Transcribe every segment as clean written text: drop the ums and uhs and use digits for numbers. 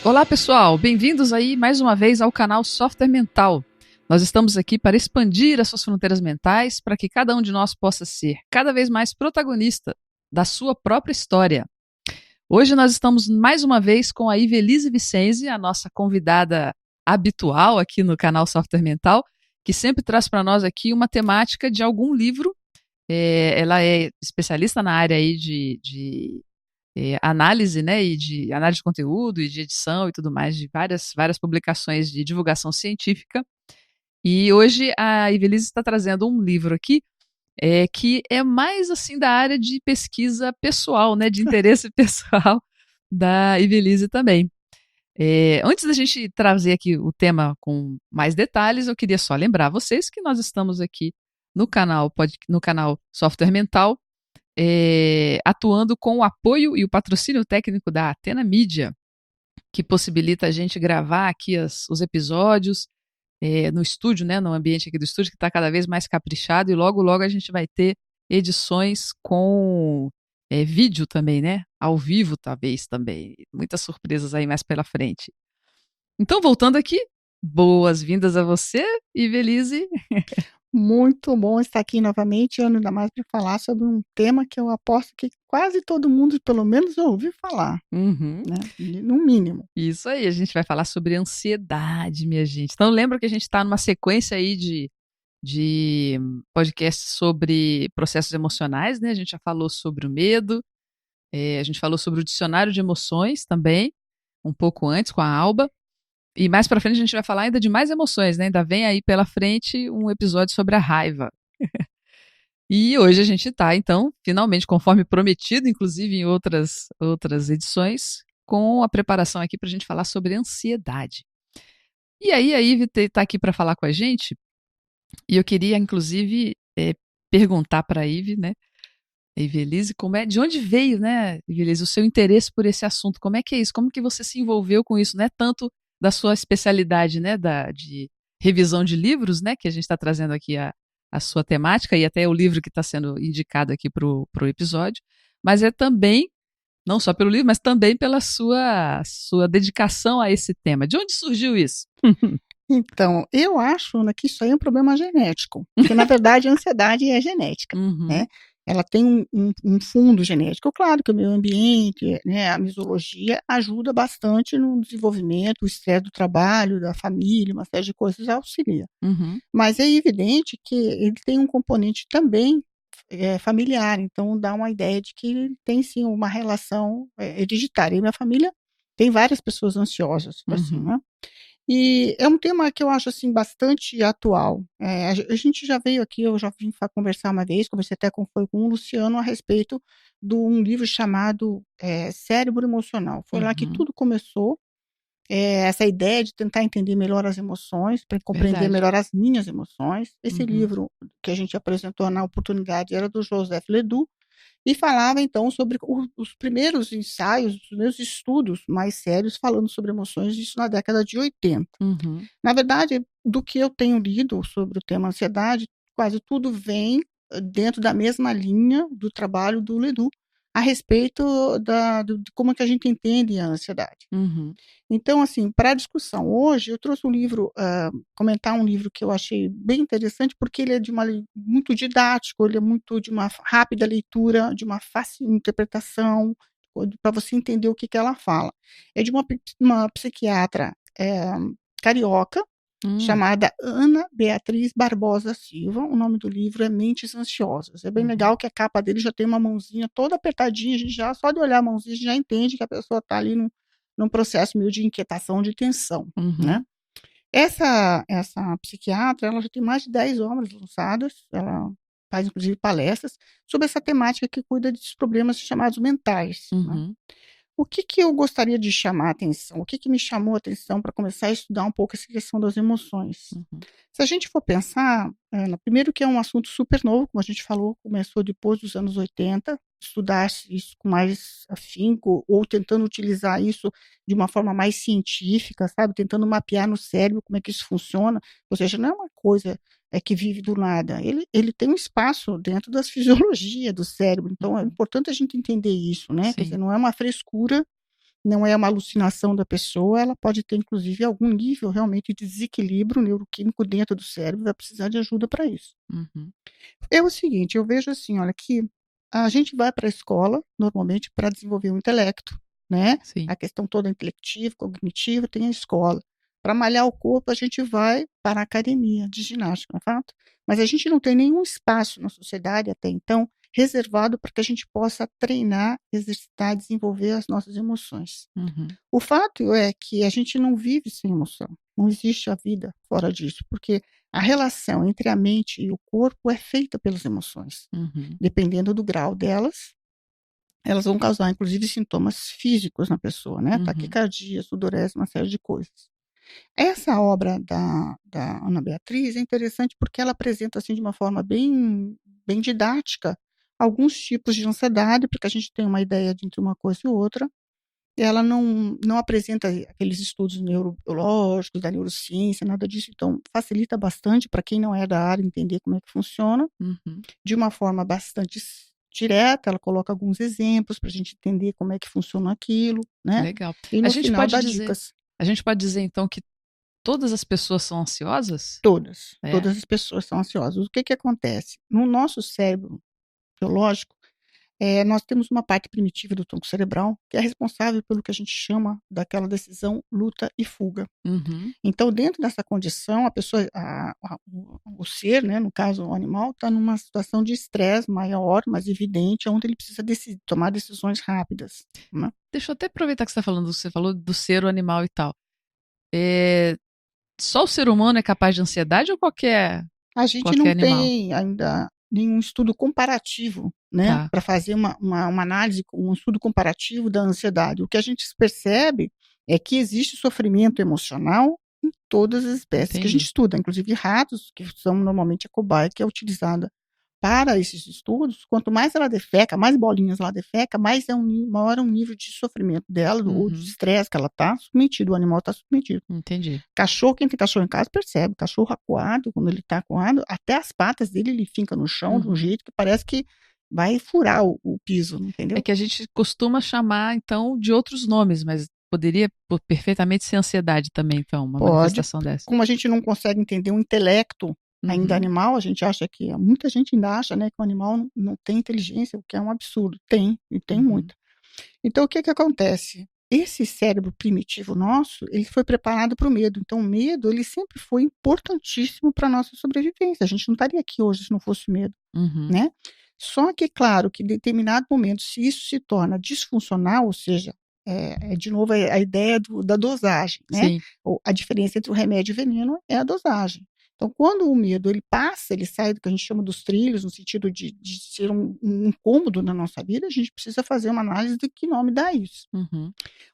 Olá pessoal, bem-vindos aí mais uma vez ao canal Software Mental. Nós estamos aqui para expandir as suas fronteiras mentais para que cada um de nós possa ser cada vez mais protagonista da sua própria história. Hoje nós estamos mais uma vez com a Ivelisse Vicenzi, a nossa convidada habitual aqui no canal Software Mental, que sempre traz para nós aqui uma temática de algum livro. Ela é especialista na área aí de análise, né, e de análise de conteúdo e de edição e tudo mais, de várias publicações de divulgação científica. E hoje a Ivelisse está trazendo um livro aqui que é mais assim da área de pesquisa pessoal, né, de interesse pessoal da Ivelisse também. Antes da gente trazer aqui o tema com mais detalhes, eu queria só lembrar vocês que nós estamos aqui no canal Software Mental, atuando com o apoio e o patrocínio técnico da Atena Mídia, que possibilita a gente gravar aqui os episódios no estúdio, né, no ambiente aqui do estúdio, que está cada vez mais caprichado, e logo, logo a gente vai ter edições com vídeo também, né, ao vivo talvez também, muitas surpresas aí mais pela frente. Então, voltando aqui, boas-vindas a você, Ivelisse. Muito bom estar aqui novamente, ainda mais para falar sobre um tema que eu aposto que quase todo mundo, pelo menos, já ouviu falar, Uhum. né? No mínimo. Isso aí, a gente vai falar sobre ansiedade, minha gente. Então, lembra que a gente está numa sequência aí de podcasts sobre processos emocionais, né? A gente já falou sobre o medo, a gente falou sobre o dicionário de emoções também, um pouco antes com a Alba. E mais pra frente a gente vai falar ainda de mais emoções, né? Ainda vem aí pela frente um episódio sobre a raiva. E hoje a gente tá, então, finalmente, conforme prometido, inclusive em outras edições, com a preparação aqui pra gente falar sobre ansiedade. E aí a Ive tá aqui para falar com a gente, e eu queria, inclusive, perguntar para a Ive, né, a Ivelisse, de onde veio, né, Ivelisse, o seu interesse por esse assunto? Como é que é isso? Como que você se envolveu com isso, né? Tanto da sua especialidade, né, de revisão de livros, né, que a gente está trazendo aqui a sua temática e até o livro que está sendo indicado aqui para o episódio, mas é também, não só pelo livro, mas também pela sua dedicação a esse tema. De onde surgiu isso? Então, eu acho, né, que isso aí é um problema genético, porque na verdade a ansiedade é genética, Uhum, né? Ela tem um fundo genético. Claro que o meio ambiente, né, a misologia ajuda bastante no desenvolvimento, o estresse do trabalho, da família, uma série de coisas auxilia. uhum, Mas é evidente que ele tem um componente também familiar, então dá uma ideia de que ele tem sim uma relação hereditária. E minha família tem várias pessoas ansiosas, assim, uhum. né? E é um tema que eu acho assim bastante atual. A gente já veio aqui, eu já vim conversar uma vez, conversei até foi com o Luciano a respeito de um livro chamado Cérebro Emocional. Foi lá que Uhum. tudo começou. Essa ideia de tentar entender melhor as emoções, para compreender Verdade. melhor as minhas emoções. Esse Uhum. livro que a gente apresentou na oportunidade era do Joseph Ledoux, e falava então sobre os primeiros ensaios, os primeiros estudos mais sérios falando sobre emoções, isso na década de 80. Uhum. Na verdade, do que eu tenho lido sobre o tema ansiedade, quase tudo vem dentro da mesma linha do trabalho do Ledoux, a respeito de como é que a gente entende a ansiedade. Uhum. Então, assim, para a discussão hoje, eu trouxe um livro, comentar um livro que eu achei bem interessante, porque ele é muito didático, ele é muito de uma rápida leitura, de uma fácil interpretação, para você entender o que que ela fala. É de uma psiquiatra carioca, Hum. chamada Ana Beatriz Barbosa Silva. O nome do livro é Mentes Ansiosas. É bem Uhum. legal que a capa dele já tem uma mãozinha toda apertadinha, a gente já, só de olhar a mãozinha, a gente já entende que a pessoa está ali num processo meio de inquietação, de tensão, né. Uhum. Essa psiquiatra, ela já tem mais de 10 obras lançadas, ela faz inclusive palestras sobre essa temática que cuida dos problemas chamados mentais, né. Uhum. O que que eu gostaria de chamar a atenção? O que que me chamou a atenção para começar a estudar um pouco essa questão das emoções? Uhum. Se a gente for pensar, primeiro que é um assunto super novo, como a gente falou, começou depois dos anos 80, estudar isso com mais afinco ou tentando utilizar isso de uma forma mais científica, sabe, tentando mapear no cérebro como é que isso funciona, ou seja, não é uma coisa, que vive do nada, ele tem um espaço dentro das fisiologia do cérebro, então é Uhum. importante a gente entender isso, né, quer dizer, Sim. não é uma frescura não é uma alucinação da pessoa, ela pode ter, inclusive, algum nível realmente de desequilíbrio neuroquímico dentro do cérebro, vai precisar de ajuda para isso. Uhum. É o seguinte, eu vejo assim, olha, que a gente vai para a escola, normalmente, para desenvolver o intelecto, né? Sim. A questão toda intelectiva, cognitiva, tem a escola. Para malhar o corpo, a gente vai para a academia de ginástica, não é fato? Mas a gente não tem nenhum espaço na sociedade até então reservado para que a gente possa treinar, exercitar, desenvolver as nossas emoções. Uhum. O fato é que a gente não vive sem emoção. Não existe a vida fora disso, porque a relação entre a mente e o corpo é feita pelas emoções. Uhum. Dependendo do grau delas, elas vão causar, inclusive, sintomas físicos na pessoa, né? Uhum. Taquicardia, sudorese, uma série de coisas. Essa obra da Ana Beatriz é interessante porque ela apresenta, assim, de uma forma bem didática, alguns tipos de ansiedade, para que a gente tenha uma ideia de entre uma coisa e outra. Ela não apresenta aqueles estudos neurobiológicos, da neurociência, nada disso, então facilita bastante para quem não é da área entender como é que funciona. Uhum. De uma forma bastante direta, ela coloca alguns exemplos para a gente entender como é que funciona aquilo, né? Legal. E no final dá dicas. A gente pode dizer, então, que todas as pessoas são ansiosas? Todas, É. todas as pessoas são ansiosas. O que acontece? No nosso cérebro biológico, nós temos uma parte primitiva do tronco cerebral que é responsável pelo que a gente chama daquela decisão luta e fuga. Uhum. Então, dentro dessa condição, a pessoa, o ser, né, no caso o animal, está numa situação de estresse maior, mais evidente, onde ele precisa tomar decisões rápidas, né? Deixa eu até aproveitar que você falou do ser, o animal e tal. Só o ser humano é capaz de ansiedade ou A gente qualquer não animal? tem ainda nenhum estudo comparativo, né, Tá. para fazer uma análise, um estudo comparativo da ansiedade. O que a gente percebe é que existe sofrimento emocional em todas as espécies que a gente Entendi. estuda, inclusive ratos, que são normalmente a cobaia que é utilizada para esses estudos. Quanto mais ela defeca, mais bolinhas ela defeca, maior é o nível de sofrimento dela, ou de Uhum. estresse que ela está submetido, o animal está submetido. Entendi. Cachorro, quem tem cachorro em casa percebe, cachorro acuado, quando ele está acuado, até as patas dele ele finca no chão de um Uhum. jeito que parece que vai furar o piso, entendeu? É que a gente costuma chamar, então, de outros nomes, mas poderia perfeitamente ser ansiedade também, então, uma Pode, manifestação dessa. como a gente não consegue entender o intelecto ainda Uhum. animal, a gente acha que, muita gente ainda acha, né, que o animal não tem inteligência, o que é um absurdo. Tem, e tem Uhum. muita. Então, o que acontece? Esse cérebro primitivo nosso, ele foi preparado para o medo. Então, o medo, ele sempre foi importantíssimo para a nossa sobrevivência. A gente não estaria aqui hoje se não fosse o medo, Uhum. né? Só que, claro, que em determinado momento, se isso se torna disfuncional, ou seja, de novo a ideia da dosagem, né? Sim. A diferença entre o remédio e o veneno é a dosagem. Então, quando o medo ele passa, ele sai do que a gente chama dos trilhos, no sentido de ser um incômodo na nossa vida, a gente precisa fazer uma análise de que nome dá isso. Uhum.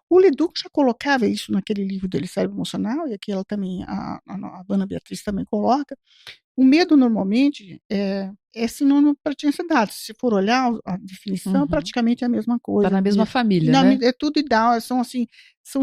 O Leduc já colocava isso naquele livro dele, Cérebro Emocional, e aqui ela também, a Ana Beatriz também coloca. O medo, normalmente, é sinônimo para ansiedade. Se for olhar a definição, Uhum. praticamente é a mesma Tá coisa. na mesma família, né? É tudo igual, são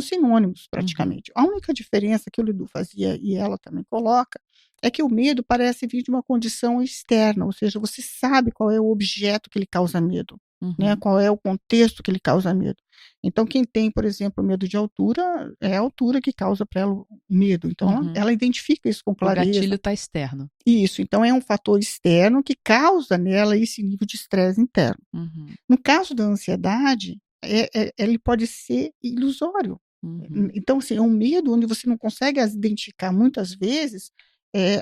sinônimos, Uhum. praticamente. A única diferença que o Leduc fazia, e ela também coloca, é que o medo parece vir de uma condição externa, ou seja, você sabe qual é o objeto que lhe causa medo, né? Uhum. Qual é o contexto que lhe causa medo. Então, quem tem, por exemplo, medo de altura, é a altura que causa para ela o medo. Então, Uhum. ela identifica isso com O clareza. gatilho está externo. Isso, então é um fator externo que causa nela esse nível de estresse interno. Uhum. No caso da ansiedade, ele pode ser ilusório. Uhum. Então, assim, é um medo onde você não consegue identificar muitas vezes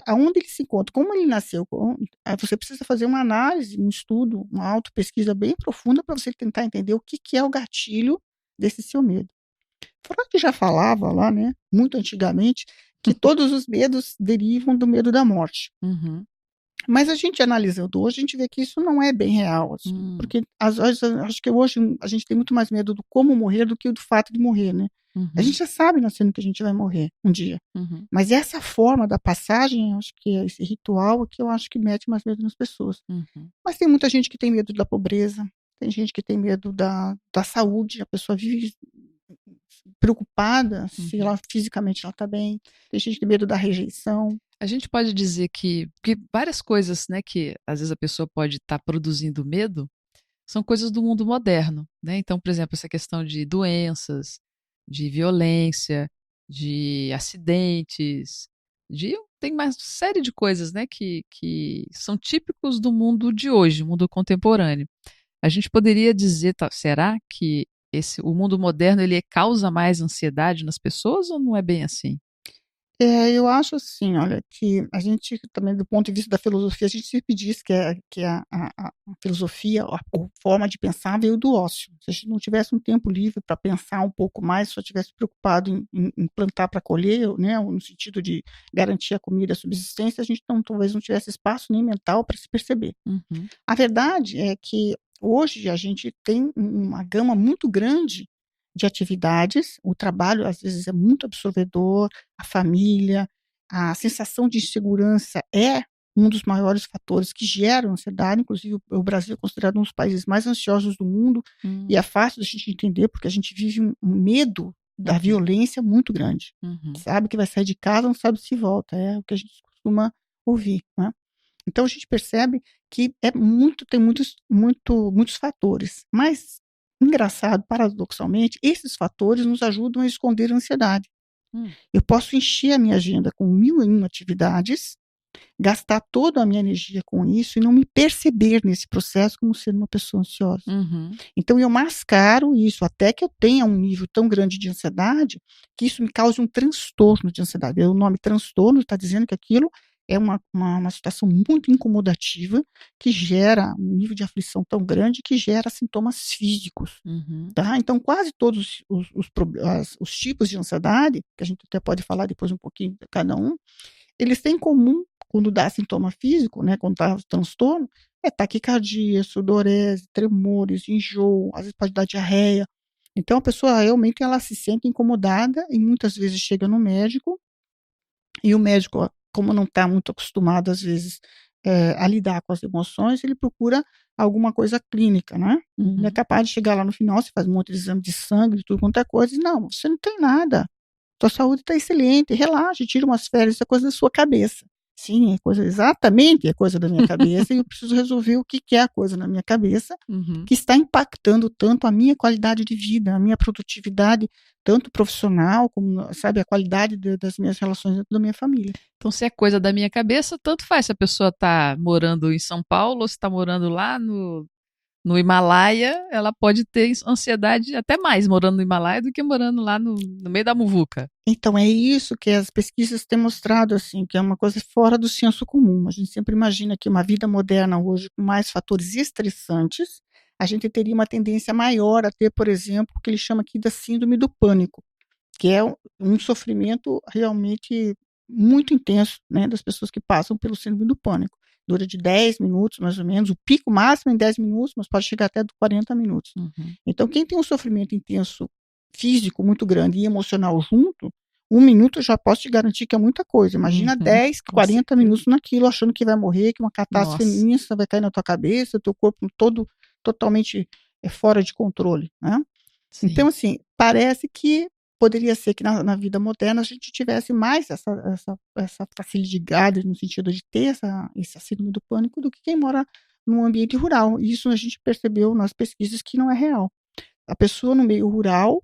aonde ele se encontra. Como ele nasceu, você precisa fazer uma análise, um estudo, uma autopesquisa bem profunda para você tentar entender o que é o gatilho desse seu medo. Freud já falava lá, né, muito antigamente, que todos os medos derivam do medo da morte. Uhum. Mas a gente analisando hoje, a gente vê que isso não é bem real, assim, porque às vezes acho que hoje a gente tem muito mais medo do como morrer do que do fato de morrer, né? Uhum. A gente já sabe nascendo que a gente vai morrer um dia. Uhum. Mas essa forma da passagem, acho que é esse ritual que eu acho que mete mais medo nas pessoas. Uhum. Mas tem muita gente que tem medo da pobreza, tem gente que tem medo da saúde, a pessoa vive preocupada se ela fisicamente ela está bem, tem gente que tem medo da rejeição. A gente pode dizer que várias coisas, né, que às vezes a pessoa pode estar produzindo medo, são coisas do mundo moderno, né? Então, por exemplo, essa questão de doenças, de violência, de acidentes, tem mais série de coisas, né, que são típicos do mundo de hoje, mundo contemporâneo. A gente poderia dizer, será que o mundo moderno ele causa mais ansiedade nas pessoas ou não é bem assim? Eu acho assim, olha, que a gente também do ponto de vista da filosofia, a gente sempre diz que a filosofia, a forma de pensar veio do ócio. Se a gente não tivesse um tempo livre para pensar um pouco mais, só tivesse preocupado em plantar para colher, né, no sentido de garantir a comida, a subsistência, a gente talvez não tivesse espaço nem mental para se perceber. Uhum, A verdade é que hoje a gente tem uma gama muito grande de atividades, o trabalho às vezes é muito absorvedor, a família, a sensação de insegurança é um dos maiores fatores que geram ansiedade, inclusive o Brasil é considerado um dos países mais ansiosos do mundo, e é fácil da gente entender, porque a gente vive um medo da uhum, violência muito grande. uhum, Sabe que vai sair de casa, não sabe se volta, é o que a gente costuma ouvir, né? Então a gente percebe que tem muitos fatores, mas engraçado, paradoxalmente, esses fatores nos ajudam a esconder a ansiedade. hum, Eu posso encher a minha agenda com 1001 atividades, gastar toda a minha energia com isso e não me perceber nesse processo como sendo uma pessoa ansiosa. uhum, Então eu mascaro isso até que eu tenha um nível tão grande de ansiedade que isso me cause um transtorno de ansiedade. O nome transtorno está dizendo que aquilo é uma situação muito incomodativa que gera um nível de aflição tão grande que gera sintomas físicos. uhum, Tá? Então, quase todos os tipos de ansiedade, que a gente até pode falar depois um pouquinho de cada um, eles têm em comum, quando dá sintoma físico, né, quando dá transtorno, é taquicardia, sudorese, tremores, enjoo, às vezes pode dar diarreia. Então, a pessoa realmente ela se sente incomodada e muitas vezes chega no médico e o médico, como não está muito acostumado, às vezes, a lidar com as emoções, ele procura alguma coisa clínica, né? Ele é uhum. capaz de chegar lá no final, você faz um monte de exame de sangue, de tudo quanto é coisa, e não, você não tem nada. Sua saúde está excelente, relaxe, tira umas férias, isso é coisa da sua cabeça. Sim, é coisa da minha cabeça, e eu preciso resolver o que é a coisa na minha cabeça, Uhum. que está impactando tanto a minha qualidade de vida, a minha produtividade, tanto profissional, como, sabe, a qualidade das minhas relações dentro da minha família. Então, se é coisa da minha cabeça, tanto faz se a pessoa está morando em São Paulo ou se está morando lá no Himalaia, ela pode ter ansiedade até mais morando no Himalaia do que morando lá no meio da muvuca. Então, é isso que as pesquisas têm mostrado, assim, que é uma coisa fora do senso comum. A gente sempre imagina que uma vida moderna hoje, com mais fatores estressantes, a gente teria uma tendência maior a ter, por exemplo, o que ele chama aqui da síndrome do pânico, que é um sofrimento realmente muito intenso, né, das pessoas que passam pelo síndrome do pânico. Dura de 10 minutos, mais ou menos, o pico máximo é em 10 minutos, mas pode chegar até 40 minutos. Uhum. Então, quem tem um sofrimento intenso físico muito grande e emocional junto, 1 minuto eu já posso te garantir que é muita coisa. Imagina Uhum. 10, Com 40 certeza. minutos naquilo, achando que vai morrer, que uma catástrofe Nossa. imensa vai cair na tua cabeça, teu corpo todo totalmente fora de controle, né? Sim. Então, assim, parece que poderia ser que na vida moderna a gente tivesse mais essa facilidade no sentido de ter essa síndrome do pânico do que quem mora num ambiente rural. E isso a gente percebeu nas pesquisas que não é real. A pessoa no meio rural,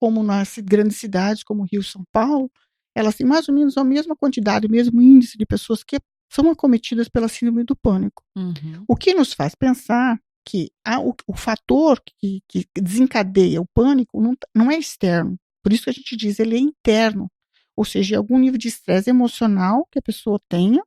como nas grandes cidades como Rio e São Paulo, elas têm mais ou menos a mesma quantidade, o mesmo índice de pessoas que são acometidas pela síndrome do pânico. Uhum. O que nos faz pensar que o fator que desencadeia o pânico não é externo. Por isso que a gente diz, ele é interno. Ou seja, é algum nível de estresse emocional que a pessoa tenha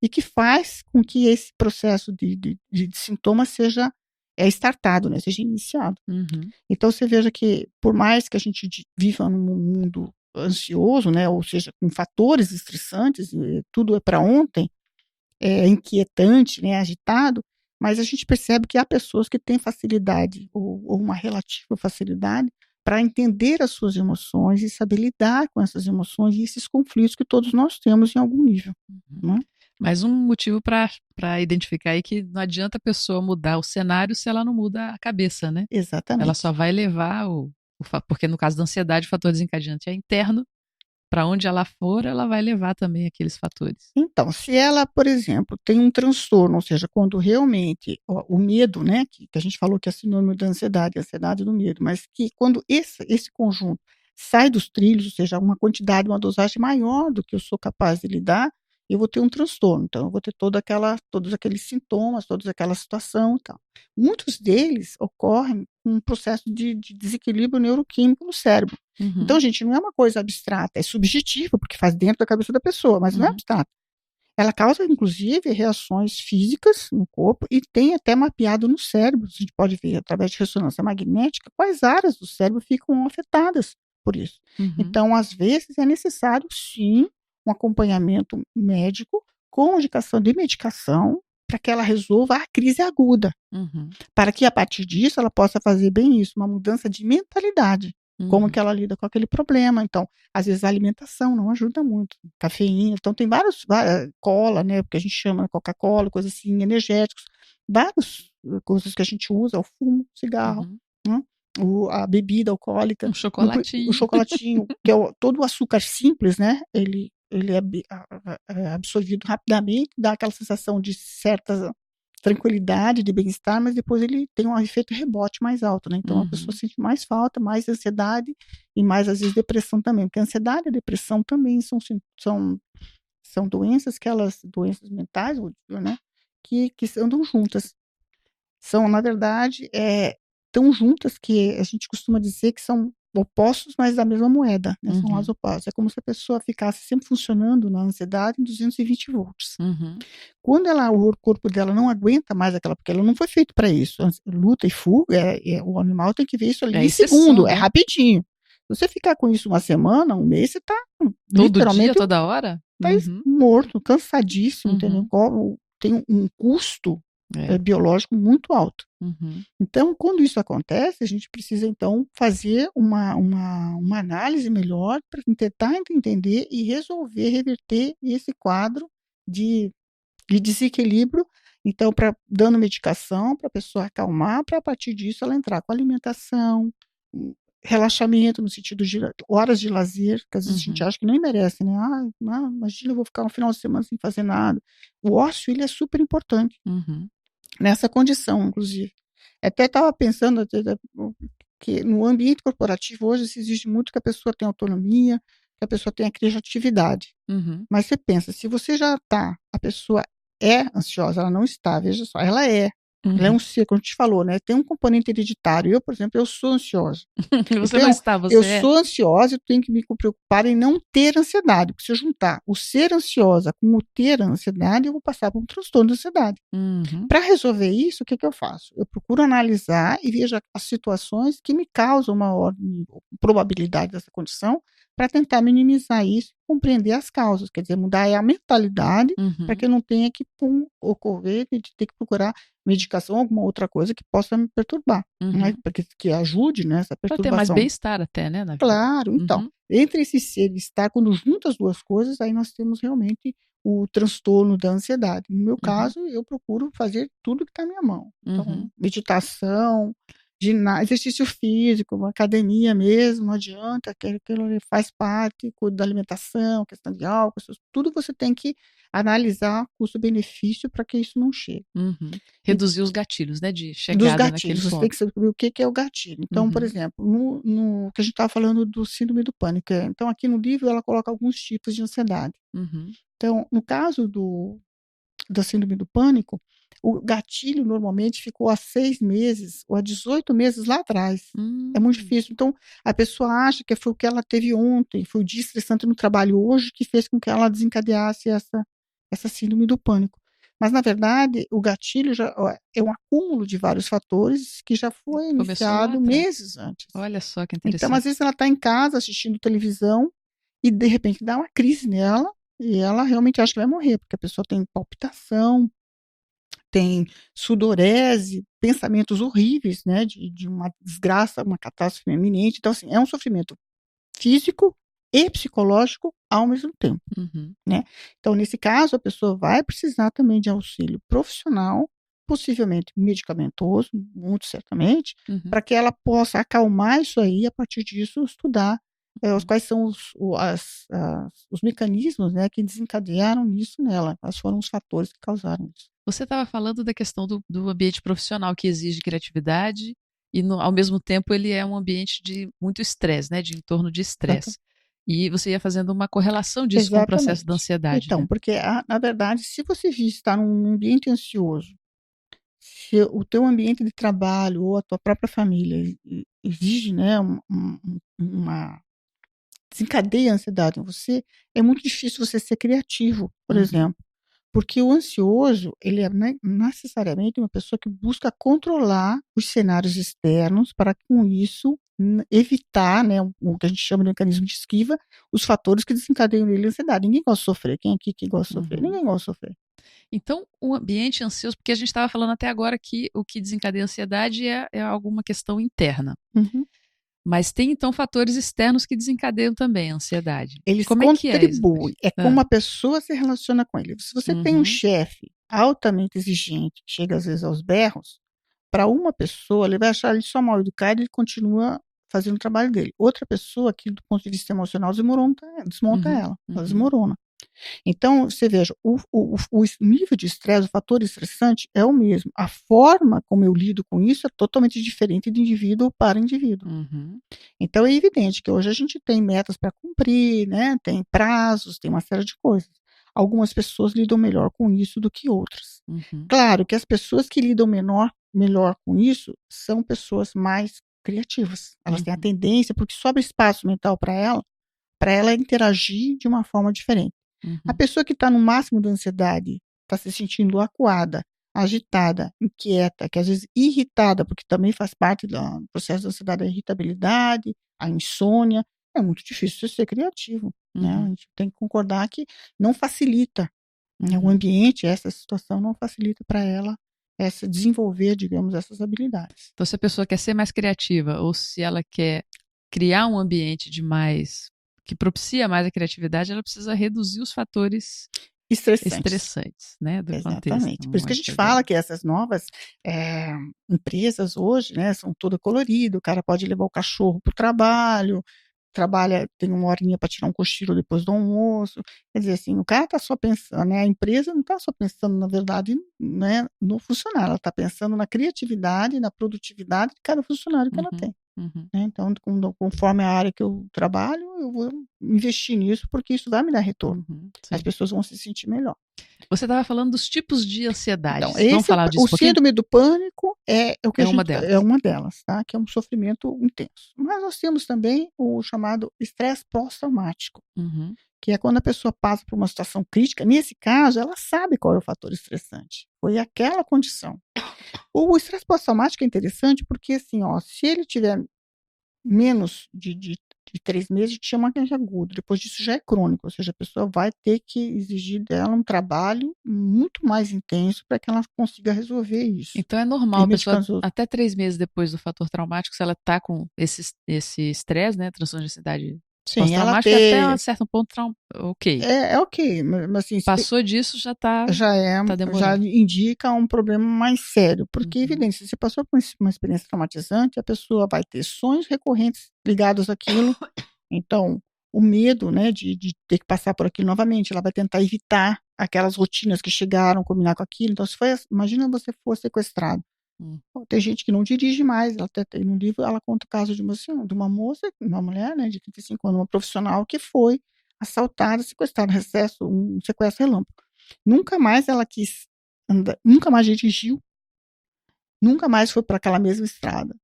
e que faz com que esse processo de sintomas seja startado, né, seja iniciado. Uhum. Então você veja que, por mais que a gente viva num mundo ansioso, né, ou seja, com fatores estressantes, tudo é para ontem, é inquietante, né, agitado, mas a gente percebe que há pessoas que têm facilidade ou uma relativa facilidade para entender as suas emoções e saber lidar com essas emoções e esses conflitos que todos nós temos em algum nível, Uhum. né? Mais um motivo para identificar aí que não adianta a pessoa mudar o cenário se ela não muda a cabeça, né? Ela só Exatamente. vai levar porque no caso da ansiedade, o fator desencadeante é interno Para onde ela for, ela vai levar também aqueles fatores. Então, se ela, por exemplo, tem um transtorno, ou seja, quando realmente o medo, né, que a gente falou que é sinônimo da ansiedade, ansiedade do medo, mas que quando esse conjunto sai dos trilhos, ou seja, uma quantidade, uma dosagem maior do que eu sou capaz de lidar, eu vou ter um transtorno. Então, eu vou ter todos aqueles sintomas, toda aquela situação e tal. Muitos deles ocorrem com um processo de desequilíbrio neuroquímico no cérebro. Uhum. Então, gente, não é uma coisa abstrata, é subjetiva, porque faz dentro da cabeça da pessoa, mas não é abstrata. Ela causa, inclusive, reações físicas no corpo e tem até mapeado no cérebro. A gente pode ver, através de ressonância magnética, quais áreas do cérebro ficam afetadas por isso. Uhum. Então, às vezes, é necessário, sim, um acompanhamento médico com indicação de medicação para que ela resolva a crise aguda. Uhum. Para que, a partir disso, ela possa fazer bem isso, uma mudança de mentalidade. Como que ela lida com aquele problema. Então, às vezes a alimentação não ajuda muito, cafeína, então tem várias cola, né, porque a gente chama Coca-Cola, coisas assim, energéticos, várias coisas que a gente usa, o fumo, cigarro, né, a bebida alcoólica, Um chocolatinho. o chocolatinho, que é todo o açúcar simples, né, ele é absorvido rapidamente, dá aquela sensação de certa tranquilidade, de bem-estar, mas depois ele tem um efeito rebote mais alto, né? Então a pessoa sente mais falta, mais ansiedade e mais, às vezes, depressão também. Porque a ansiedade e a depressão também são doenças doenças mentais, né? Que andam juntas. São, na verdade, tão juntas que a gente costuma dizer que são opostos, mas da mesma moeda, né? São lados opostos. É como se a pessoa ficasse sempre funcionando na ansiedade em 220 volts. Quando o corpo dela não aguenta mais porque ela não foi feito para isso. Luta e fuga, o animal tem que ver isso ali em segundo, né? É rapidinho. Se você ficar com isso uma semana, um mês, você está literalmente... Todo dia, toda hora? Está morto, cansadíssimo, entendeu? Tem um custo biológico muito alto. Então, quando isso acontece, a gente precisa, então, fazer uma análise melhor para tentar entender e reverter esse quadro de desequilíbrio, então, dando medicação para a pessoa acalmar, para a partir disso ela entrar com alimentação, relaxamento no sentido de horas de lazer, que às vezes a gente acha que nem merece, né? Imagina, eu vou ficar um final de semana sem fazer nada. O ócio, ele é super importante nessa condição, inclusive. Até estava pensando que no ambiente corporativo hoje se exige muito que a pessoa tenha autonomia, que a pessoa tenha criatividade. Mas você pensa, se você a pessoa é ansiosa, ela não está, veja só, ela é. Ela é um ser, como a gente falou, né? Tem um componente hereditário. Eu, por exemplo, eu sou ansiosa. Você não está, você eu sou ansiosa, eu tenho que me preocupar em não ter ansiedade. Porque se eu juntar o ser ansiosa com o ter ansiedade, eu vou passar por um transtorno de ansiedade. Para resolver isso, o que eu faço? Eu procuro analisar e vejo as situações que me causam uma probabilidade dessa condição para tentar minimizar isso, compreender as causas, quer dizer, mudar a mentalidade para que eu não tenha que ocorrer de ter que procurar medicação, alguma outra coisa que possa me perturbar, né? Que ajude nessa perturbação. Pode ter mais bem-estar até, né, na vida. Claro, então, entre esse ser e estar, quando junta as duas coisas, aí nós temos realmente o transtorno da ansiedade. No meu caso, eu procuro fazer tudo que está à minha mão. Então, meditação, exercício físico, academia mesmo, não adianta, aquilo faz parte, cuida da alimentação, questão de álcool, tudo você tem que analisar custo-benefício para que isso não chegue. Reduzir os gatilhos, né, de chegada dos naquele gatilhos, ponto. Você tem que saber o que é o gatilho. Então, por exemplo, no que a gente estava falando do síndrome do pânico, então aqui no livro ela coloca alguns tipos de ansiedade. Então, no caso da síndrome do pânico, o gatilho normalmente ficou há 6 meses ou há 18 meses lá atrás. É muito difícil. Então, a pessoa acha que foi o que ela teve ontem, foi o dia estressante no trabalho hoje que fez com que ela desencadeasse essa síndrome do pânico. Mas, na verdade, o gatilho é um acúmulo de vários fatores que já foi iniciado meses antes. Olha só que interessante. Então, às vezes, ela está em casa assistindo televisão e, de repente, dá uma crise nela e ela realmente acha que vai morrer, porque a pessoa tem palpitação, tem sudorese, pensamentos horríveis, né, de uma desgraça, uma catástrofe iminente. Então, assim, é um sofrimento físico e psicológico ao mesmo tempo, né? Então, nesse caso, a pessoa vai precisar também de auxílio profissional, possivelmente medicamentoso, muito certamente, para que ela possa acalmar isso aí e, a partir disso, estudar quais são os mecanismos, né, que desencadearam isso nela, quais foram os fatores que causaram isso. Você estava falando da questão do ambiente profissional que exige criatividade e, ao mesmo tempo, ele é um ambiente de muito estresse, né? De entorno de estresse. E você ia fazendo uma correlação disso com o processo da Exatamente. ansiedade, Então, né? porque, na verdade, se você está num ambiente ansioso, se o teu ambiente de trabalho ou a tua própria família exige, né, uma desencadeia a ansiedade em você, é muito difícil você ser criativo, por exemplo. Porque o ansioso, ele é necessariamente uma pessoa que busca controlar os cenários externos para, com isso, evitar, né, o que a gente chama de mecanismo de esquiva, os fatores que desencadeiam nele a ansiedade. Ninguém gosta de sofrer. Quem aqui que gosta de sofrer? Ninguém gosta de sofrer. Então, o ambiente ansioso, porque a gente estava falando até agora que o que desencadeia a ansiedade é alguma questão interna. Uhum. Mas tem, então, fatores externos que desencadeiam também a ansiedade. Eles Como é que é contribuem. exatamente? É como a pessoa se relaciona com ele. Se você tem um Uhum. chefe altamente exigente, que chega às vezes aos berros, para uma pessoa, ele vai achar ele só mal educado e continua fazendo o trabalho dele. Outra pessoa, que do ponto de vista emocional, desmonta ela desmorona. Então, você veja, o nível de estresse, o fator estressante é o mesmo. A forma como eu lido com isso é totalmente diferente de indivíduo para indivíduo. Então, é evidente que hoje a gente tem metas para cumprir, né? Tem prazos, tem uma série de coisas. Algumas pessoas lidam melhor com isso do que outras. Claro que as pessoas que lidam melhor com isso são pessoas mais criativas. Elas têm a tendência, porque sobra espaço mental para ela interagir de uma forma diferente. A pessoa que está no máximo da ansiedade, está se sentindo acuada, agitada, inquieta, que às vezes irritada, porque também faz parte do processo da ansiedade a irritabilidade, a insônia, é muito difícil você ser criativo. Né? A gente tem que concordar que não facilita, né? O ambiente, essa situação não facilita para ela desenvolver, digamos, essas habilidades. Então, se a pessoa quer ser mais criativa ou se ela quer criar um ambiente que propicia mais a criatividade, ela precisa reduzir os fatores estressantes, né, do Exatamente. contexto. Por isso que a gente fala que essas novas empresas hoje, né, são todas coloridas, o cara pode levar o cachorro para o trabalho, tem uma horinha para tirar um cochilo depois do almoço. Quer dizer, assim, o cara está só pensando, né, a empresa não está só pensando, na verdade, né, no funcionário, ela está pensando na criatividade, na produtividade de cada funcionário que ela tem. Né? Então, conforme a área que eu trabalho, eu vou investir nisso, porque isso vai me dar retorno. As pessoas vão se sentir melhor. Você estava falando dos tipos de ansiedade. Então, Vamos falar disso um pouquinho? síndrome do pânico é uma delas, tá? Que é um sofrimento intenso. Mas nós temos também o chamado estresse pós-traumático, que é quando a pessoa passa por uma situação crítica. Nesse caso, ela sabe qual é o fator estressante. Foi aquela condição. O estresse pós-traumático é interessante porque, assim, se ele tiver menos de 3 meses, chama de agudo. Depois disso já é crônico, ou seja, a pessoa vai ter que exigir dela um trabalho muito mais intenso para que ela consiga resolver isso. Então é normal a pessoa, até 3 meses depois do fator traumático, se ela está com esse estresse, né, transtorno de ansiedade pós-traumático, até um certo ponto, ok. É ok, mas assim... Passou disso, já já indica um problema mais sério, porque, evidente, se você passou por uma experiência traumatizante, a pessoa vai ter sonhos recorrentes ligados àquilo, então, o medo, né, de ter que passar por aquilo novamente, ela vai tentar evitar aquelas rotinas que chegaram, combinar com aquilo. Então, imagina você for sequestrado. Tem gente que não dirige mais, ela até tem no livro, ela conta o caso de uma moça, uma mulher, né, de 35 anos, uma profissional que foi assaltada, sequestrada, um sequestro relâmpago. Nunca mais ela quis andar, nunca mais dirigiu, nunca mais foi para aquela mesma estrada.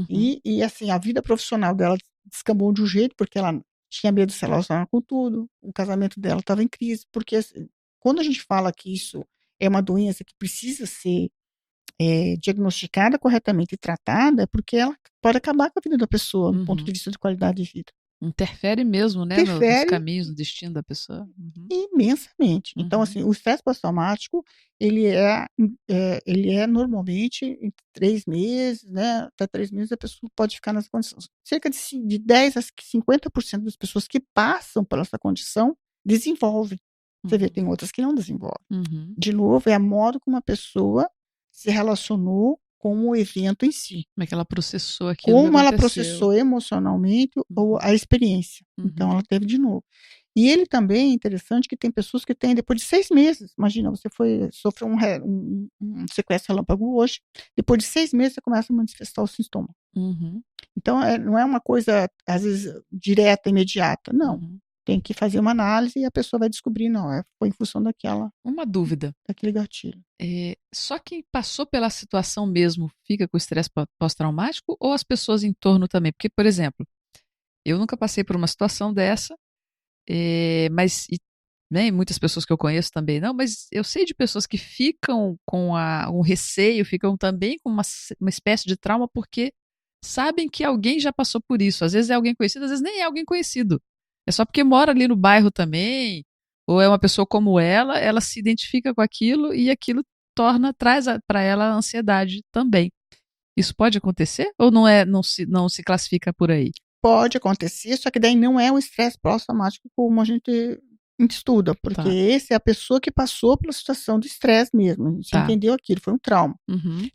E assim, a vida profissional dela descambou de um jeito, porque ela tinha medo de se relacionar com tudo, o casamento dela estava em crise, porque assim, quando a gente fala que isso é uma doença que precisa ser diagnosticada corretamente e tratada, é porque ela pode acabar com a vida da pessoa, do ponto de vista de qualidade de vida. Interfere mesmo, né, nos caminhos, no destino da pessoa. Imensamente. Então, assim, o estresse pós-traumático, ele é normalmente entre 3 meses, né, até 3 meses a pessoa pode ficar nessa condição. Cerca de 10 a 50% das pessoas que passam por essa condição desenvolvem. Você vê, tem outras que não desenvolvem. De novo, é a modo como a pessoa se relacionou com o evento em si. Como é que ela processou aquilo que Como ela aconteceu. processou emocionalmente a experiência. Então, ela teve de novo. E ele também é interessante que tem pessoas que têm depois de 6 meses. Imagina, você sofreu um sequestro relâmpago hoje, depois de 6 meses você começa a manifestar o sintoma. Então, não é uma coisa, às vezes, direta, imediata. Não. Tem que fazer uma análise e a pessoa vai descobrir, não, foi em função Uma dúvida. daquele gatilho. Só quem passou pela situação mesmo fica com estresse pós-traumático ou as pessoas em torno também? Porque, por exemplo, eu nunca passei por uma situação dessa, mas né, muitas pessoas que eu conheço também não, mas eu sei de pessoas que ficam com um receio, ficam também com uma espécie de trauma porque sabem que alguém já passou por isso. Às vezes é alguém conhecido, às vezes nem é alguém conhecido. É só porque mora ali no bairro também, ou é uma pessoa como ela se identifica com aquilo e aquilo traz para ela a ansiedade também. Isso pode acontecer ou não se classifica por aí? Pode acontecer, só que daí não é o estresse pós-traumático como a gente estuda, porque esse é a pessoa que passou pela situação de estresse mesmo, a gente entendeu aquilo, foi um trauma.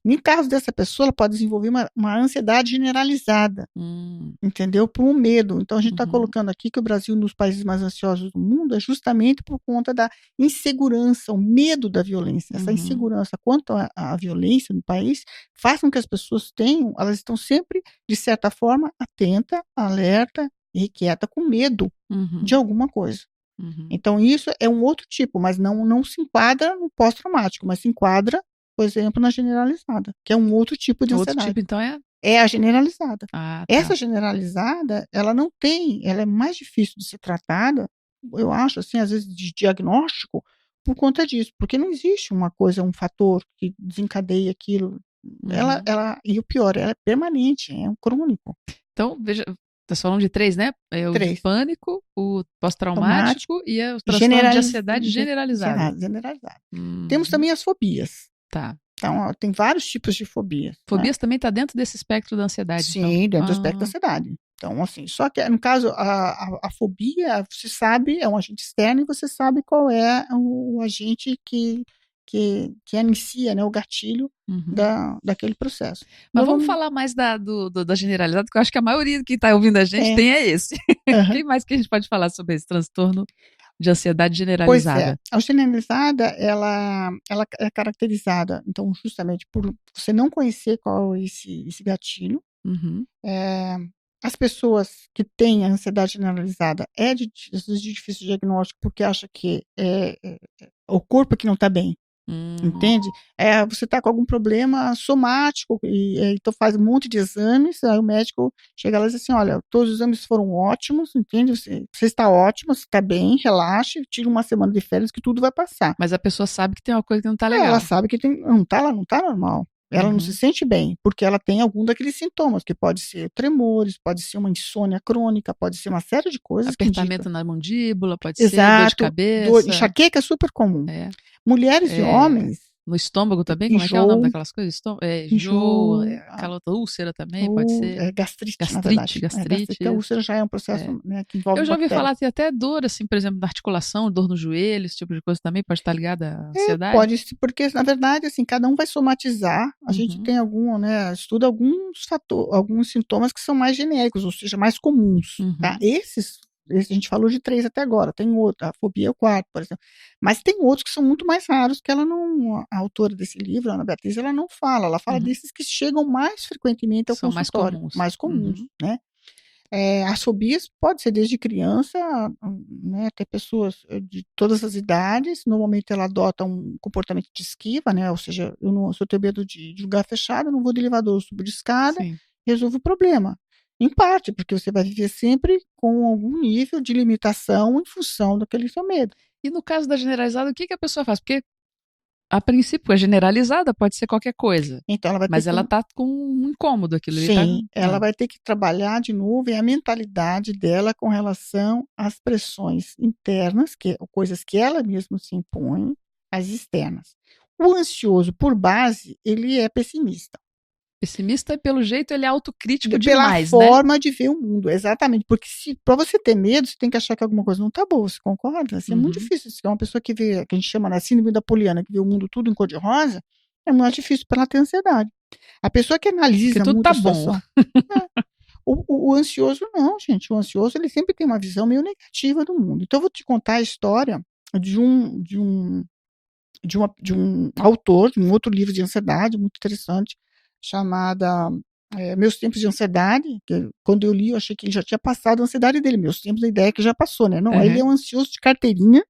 Em caso dessa pessoa, ela pode desenvolver uma ansiedade generalizada, entendeu? Por um medo. Então, a gente está colocando aqui que o Brasil, nos países mais ansiosos do mundo, é justamente por conta da insegurança, o medo da violência. Essa insegurança quanto à violência no país faz com que as pessoas elas estão sempre, de certa forma, atenta, alerta, inquieta, com medo de alguma coisa. Então, isso é um outro tipo, mas não se enquadra no pós-traumático, mas se enquadra, por exemplo, na generalizada, que é um outro tipo de ansiedade. Outro tipo, então, é? É a generalizada. Ah, tá. Essa generalizada, ela é mais difícil de ser tratada, eu acho, assim, às vezes, de diagnóstico, por conta disso, porque não existe uma coisa, um fator que desencadeia aquilo. E o pior, ela é permanente, é um crônico. Então, veja, nós falamos de 3, né? O 3. de pânico, o pós-traumático e o transtorno de ansiedade generalizada. Temos também as fobias. Tá. Então, tem vários tipos de fobias. Fobias também está dentro desse espectro da ansiedade. Sim, então. Dentro do espectro da ansiedade. Então, assim, só que no caso, a fobia, você sabe, é um agente externo e você sabe qual é o agente que inicia, né, o gatilho daquele processo. Mas vamos falar mais da generalizada, porque eu acho que a maioria que está ouvindo a gente tem esse. Quem mais que a gente pode falar sobre esse transtorno de ansiedade generalizada? Pois é, a generalizada, ela é caracterizada, então, justamente por você não conhecer qual é esse gatilho. As pessoas que têm a ansiedade generalizada às vezes de difícil diagnóstico porque acha que é o corpo que não está bem. Entende? Você está com algum problema somático, então faz um monte de exames, aí o médico chega lá e diz assim, olha, todos os exames foram ótimos, entende? Você está ótimo, você está bem, relaxe, tira uma semana de férias que tudo vai passar. Mas a pessoa sabe que tem uma coisa que não está legal. Ela sabe que não está normal. Ela não se sente bem, porque ela tem algum daqueles sintomas, que pode ser tremores, pode ser uma insônia crônica, pode ser uma série de coisas. Apertamento na mandíbula, pode ser dor de cabeça. Enxaqueca é super comum. Mulheres e homens. No estômago também? Como é que é o nome daquelas coisas? Enjoo, aquela outra úlcera também, pode ser. Gastrite. Gastrite. A úlcera já é um processo né, que envolve. Eu já ouvi falar que até dor, assim, por exemplo, na articulação, dor no joelho, esse tipo de coisa também pode estar ligada à ansiedade? Pode, porque, na verdade, assim, cada um vai somatizar. A gente tem estuda alguns sintomas que são mais genéricos, ou seja, mais comuns. Tá? Esse a gente falou de 3 até agora, tem outro, a fobia é o 4, por exemplo. Mas tem outros que são muito mais raros, que a autora desse livro, a Ana Beatriz, ela não fala, ela fala desses que chegam mais frequentemente ao consultório. Mais comuns, né? As fobias pode ser desde criança, né, até pessoas de todas as idades, normalmente ela adota um comportamento de esquiva, né, ou seja, se eu tenho medo de lugar fechado, eu não vou de elevador, eu subo de escada, resolvo o problema. Em parte, porque você vai viver sempre com algum nível de limitação em função daquele seu medo. E no caso da generalizada, o que a pessoa faz? Porque, a princípio, a generalizada pode ser qualquer coisa. Então, mas ela está com um incômodo aquilo. Sim, ela vai ter que trabalhar de novo a mentalidade dela com relação às pressões internas, coisas que ela mesma se impõe, as externas. O ansioso, por base, ele é pessimista. Pessimista, pelo jeito, ele é autocrítico demais, pela forma de ver o mundo, exatamente. Porque para você ter medo, você tem que achar que alguma coisa não está boa, você concorda? Assim, é muito difícil. Se é uma pessoa que a gente chama na síndrome da Poliana, que vê o mundo tudo em cor-de-rosa, é muito difícil para ela ter ansiedade. A pessoa que analisa Porque tudo muito tá a situação. bom. O ansioso não, gente. O ansioso ele sempre tem uma visão meio negativa do mundo. Então eu vou te contar a história de um autor, de um outro livro de ansiedade muito interessante, chamada Meus Tempos de Ansiedade, que quando eu li eu achei que ele já tinha passado a ansiedade dele. Meus tempos, a ideia é que já passou, né? Não, ele é um ansioso de carteirinha,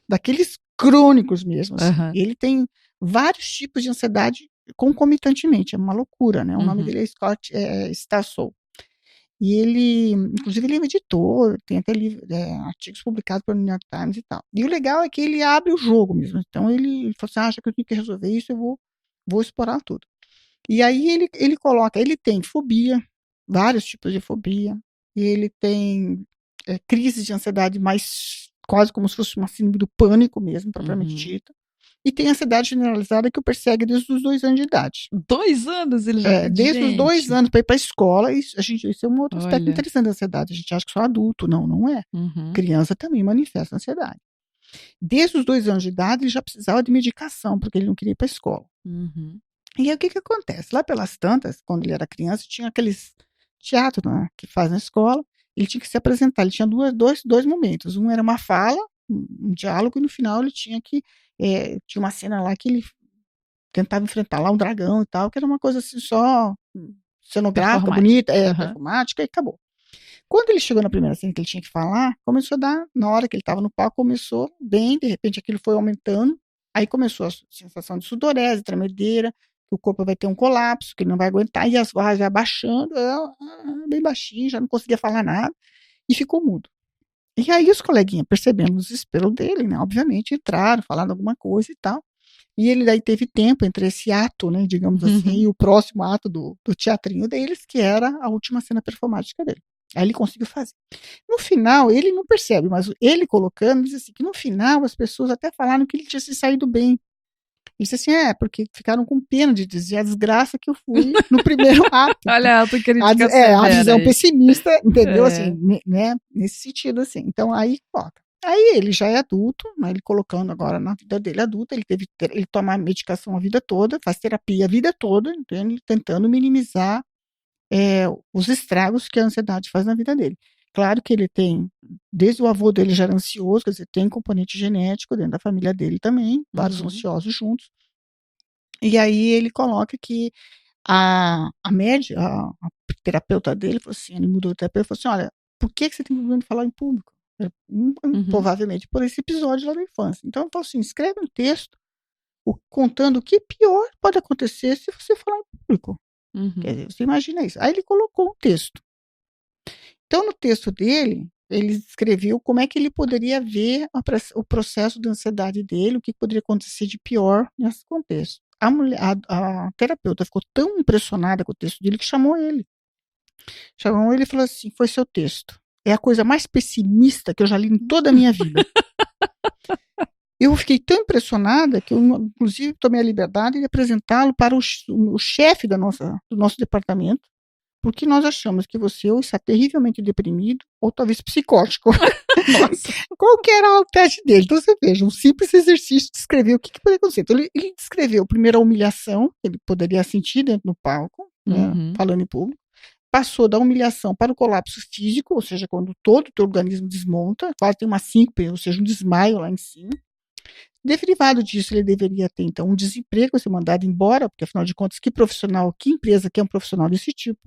daqueles crônicos mesmo, assim. E ele tem vários tipos de ansiedade concomitantemente, é uma loucura, né? O nome dele é Scott Stassel. E ele, inclusive, ele é editor, tem até artigos publicados pelo New York Times e tal. E o legal é que ele abre o jogo mesmo. Então, ele falou assim, acha que eu tenho que resolver isso, eu vou explorar tudo. E aí ele coloca, ele tem fobia, vários tipos de fobia, e ele tem crises de ansiedade mais, quase como se fosse uma síndrome do pânico mesmo, propriamente dita. E tem ansiedade generalizada que o persegue desde os 2 anos de idade. 2 anos ele já... Desde os 2 anos para ir para a escola, isso é um outro aspecto Olha. interessante da ansiedade. A gente acha que só adulto, não é. Criança também manifesta ansiedade. Desde os 2 anos de idade, ele já precisava de medicação, porque ele não queria ir para a escola. E aí o que acontece? Lá pelas tantas, quando ele era criança, tinha aqueles teatro, né, que faz na escola, ele tinha que se apresentar, ele tinha dois momentos. Um era uma fala, um diálogo, e no final ele tinha que tinha uma cena lá que ele tentava enfrentar lá um dragão e tal, que era uma coisa assim só cenográfica, bonita, performática, e acabou. Quando ele chegou na primeira cena que ele tinha que falar, começou a dar, na hora que ele estava no palco, começou bem, de repente aquilo foi aumentando, aí começou a sensação de sudorese, tremedeira, que o corpo vai ter um colapso, que ele não vai aguentar, e as vozes vai abaixando, bem baixinho, já não conseguia falar nada, e ficou mudo. E aí os coleguinhas, percebendo o desespero dele, né, obviamente, entraram, falaram alguma coisa e tal. E ele daí teve tempo entre esse ato, né, digamos assim, e o próximo ato do teatrinho deles, que era a última cena performática dele. Aí ele conseguiu fazer. No final, ele não percebe, mas ele colocando, diz assim, que no final as pessoas até falaram que ele tinha se saído bem. Ele disse assim, porque ficaram com pena de dizer a desgraça que eu fui no primeiro ato. Olha a autocrítica a visão pessimista, entendeu? Assim, né, nesse sentido, assim. Então, aí coloca. Aí ele já é adulto, né, ele colocando agora na vida dele adulta, ele toma medicação a vida toda, faz terapia a vida toda, entende? Tentando minimizar os estragos que a ansiedade faz na vida dele. Claro que ele tem, desde o avô dele já era ansioso, quer dizer, tem componente genético dentro da família dele também, vários ansiosos juntos. E aí ele coloca que a terapeuta dele falou assim, ele mudou o terapeuta e falou assim, olha, por que você tem problema de falar em público? Provavelmente por esse episódio lá da infância. Então eu falo assim, escreve um texto contando o que pior pode acontecer se você falar em público. Quer dizer, você imagina isso. Aí ele colocou um texto. Então no texto dele, ele escreveu como é que ele poderia ver o processo de ansiedade dele, o que poderia acontecer de pior nesse contexto. A terapeuta ficou tão impressionada com o texto dele que chamou ele. Chamou ele e falou assim, foi seu texto. É a coisa mais pessimista que eu já li em toda a minha vida. Eu fiquei tão impressionada que eu, inclusive, tomei a liberdade de apresentá-lo para o chefe do nosso departamento, porque nós achamos que você ou está terrivelmente deprimido, ou talvez psicótico. Nossa. Qual que era o teste dele? Então, você veja, um simples exercício de descrever o que poderia acontecer. Então, ele descreveu primeiro a humilhação que ele poderia sentir dentro do palco, né, falando em público. Passou da humilhação para o colapso físico, ou seja, quando todo o teu organismo desmonta, quase tem uma síncope, ou seja, um desmaio lá em cima. Derivado disso, ele deveria ter, então, um desemprego, ser mandado embora, porque, afinal de contas, que empresa quer um profissional desse tipo?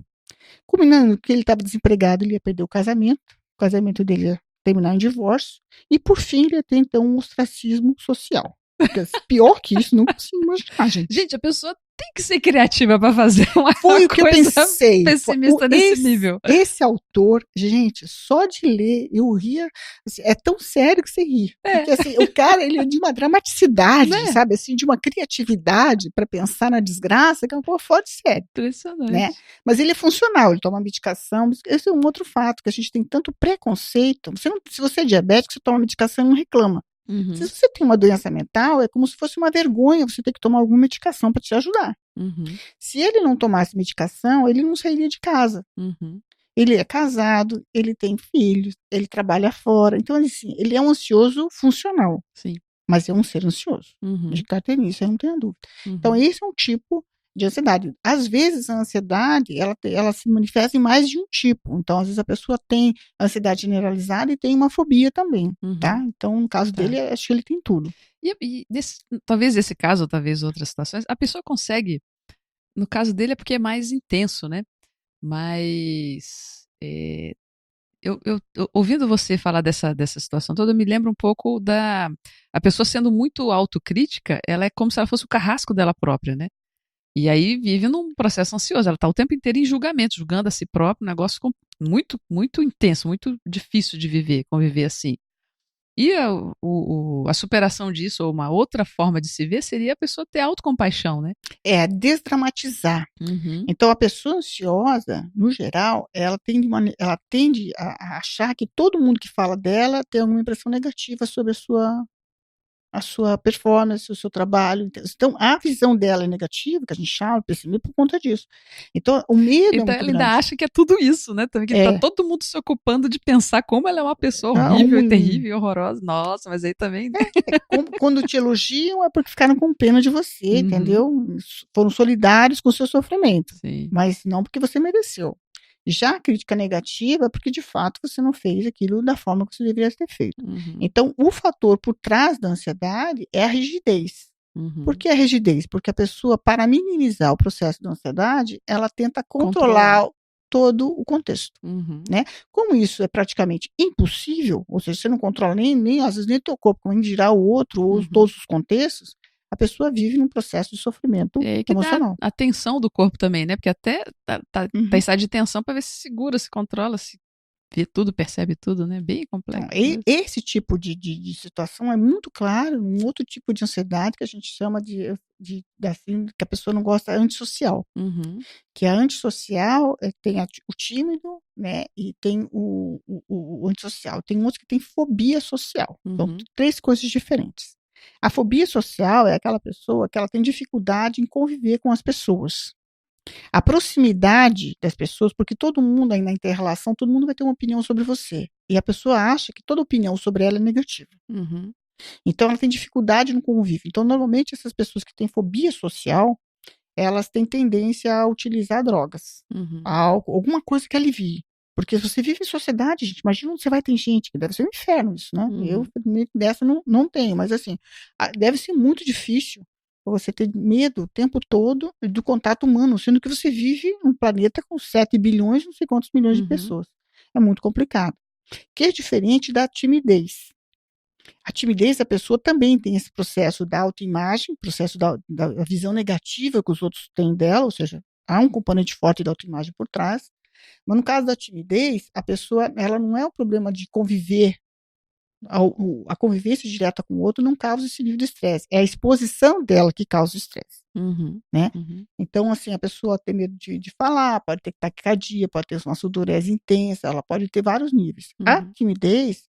Combinando que ele estava desempregado, ele ia perder o casamento dele ia terminar em divórcio, e, por fim, ele ia ter, então, um ostracismo social. Porque, pior que isso, não consigo imaginar, gente. Gente, a pessoa tem que ser criativa para fazer uma Foi o que eu pensei. Pessimista nesse nível. Esse autor, gente, só de ler, eu ria. Assim, é tão sério que você ri. Porque assim, o cara, ele é de uma dramaticidade, sabe? Assim, de uma criatividade para pensar na desgraça, que é uma coisa fora de sério. Impressionante. Né? Mas ele é funcional, ele toma medicação. Esse é um outro fato, que a gente tem tanto preconceito. Se você é diabético, você toma medicação e não reclama. Se você tem uma doença mental, é como se fosse uma vergonha você ter que tomar alguma medicação para te ajudar. Se ele não tomasse medicação, ele não sairia de casa. Ele é casado, ele tem filhos, ele trabalha fora. Então, assim, ele é um ansioso funcional. Sim. Mas é um ser ansioso. De carteirinha, isso eu não tenho dúvida. Então, esse é um tipo de ansiedade. Às vezes, a ansiedade, ela se manifesta em mais de um tipo. Então, às vezes, a pessoa tem ansiedade generalizada e tem uma fobia também, tá? Uhum. Então, no caso Tá. dele, acho que ele tem tudo. Talvez esse caso, ou talvez outras situações, a pessoa consegue, no caso dele é porque é mais intenso, né? Mas ouvindo você falar dessa situação toda, eu me lembro um pouco a pessoa sendo muito autocrítica, ela é como se ela fosse o carrasco dela própria, né? E aí vive num processo ansioso, ela está o tempo inteiro em julgamento, julgando a si própria, um negócio muito, muito intenso, muito difícil de conviver assim. E a superação disso, ou uma outra forma de se ver, seria a pessoa ter autocompaixão, né? É desdramatizar. Uhum. Então, a pessoa ansiosa, no geral, ela tende a achar que todo mundo que fala dela tem alguma impressão negativa sobre a sua performance, o seu trabalho. Então, a visão dela é negativa, que a gente chama de pessimismo, por conta disso. Então, o medo é Então muito ela ainda grande. acha que é tudo isso, né? Também que tá É, todo mundo se ocupando de pensar como ela é uma pessoa horrível e ruim. terrível e horrorosa. Nossa, mas aí também. Quando te elogiam é porque ficaram com pena de você, Uhum. entendeu? Foram solidários com o seu sofrimento, Sim. mas não porque você mereceu. Já a crítica negativa é porque, de fato, você não fez aquilo da forma que você deveria ter feito. Uhum. Então, o fator por trás da ansiedade é a rigidez. Por Uhum. que a rigidez? Porque a pessoa, para minimizar o processo da ansiedade, ela tenta Controlar. controlar todo o contexto, Uhum. né? Como isso é praticamente impossível, ou seja, você não controla nem às vezes nem teu corpo, como dirá o outro, ou Uhum. todos os contextos, a pessoa vive num processo de sofrimento E aí que dá emocional. a tensão do corpo também, né? Porque até tá em Uhum. estado de tensão para ver se segura, se controla, se vê tudo, percebe tudo, né? Bem Então, complexo mesmo. esse tipo de situação é muito claro, um outro tipo de ansiedade que a gente chama assim, que a pessoa não gosta, é antissocial. Uhum. Que a antissocial tem o tímido, né, e tem o antissocial. Tem outros que tem fobia social. São Uhum. 3 coisas diferentes. A fobia social é aquela pessoa que ela tem dificuldade em conviver com as pessoas. A proximidade das pessoas, porque todo mundo aí na inter-relação, todo mundo vai ter uma opinião sobre você. E a pessoa acha que toda opinião sobre ela é negativa. Uhum. Então ela tem dificuldade no convívio. Então, normalmente, essas pessoas que têm fobia social, elas têm tendência a utilizar drogas, Uhum. álcool, alguma coisa que alivie. Porque se você vive em sociedade, gente, imagina onde você vai ter gente, que deve ser um inferno isso, né? Eu, Uhum. dessa, não tenho, mas assim, deve ser muito difícil você ter medo o tempo todo do contato humano, sendo que você vive num planeta com 7 bilhões, não sei quantos milhões de Uhum. pessoas. É muito complicado. Que é diferente da timidez. A timidez da pessoa também tem esse processo da autoimagem, processo da visão negativa que os outros têm dela, ou seja, há um componente forte da autoimagem por trás. Mas no caso da timidez, a pessoa, ela não é o problema de conviver, a convivência direta com o outro não causa esse nível de estresse, é a exposição dela que causa o estresse, Uhum. né? Uhum. Então, assim, a pessoa tem medo de falar, pode ter taquicardia, pode ter uma sudorese intensa, ela pode ter vários níveis. A Uhum. timidez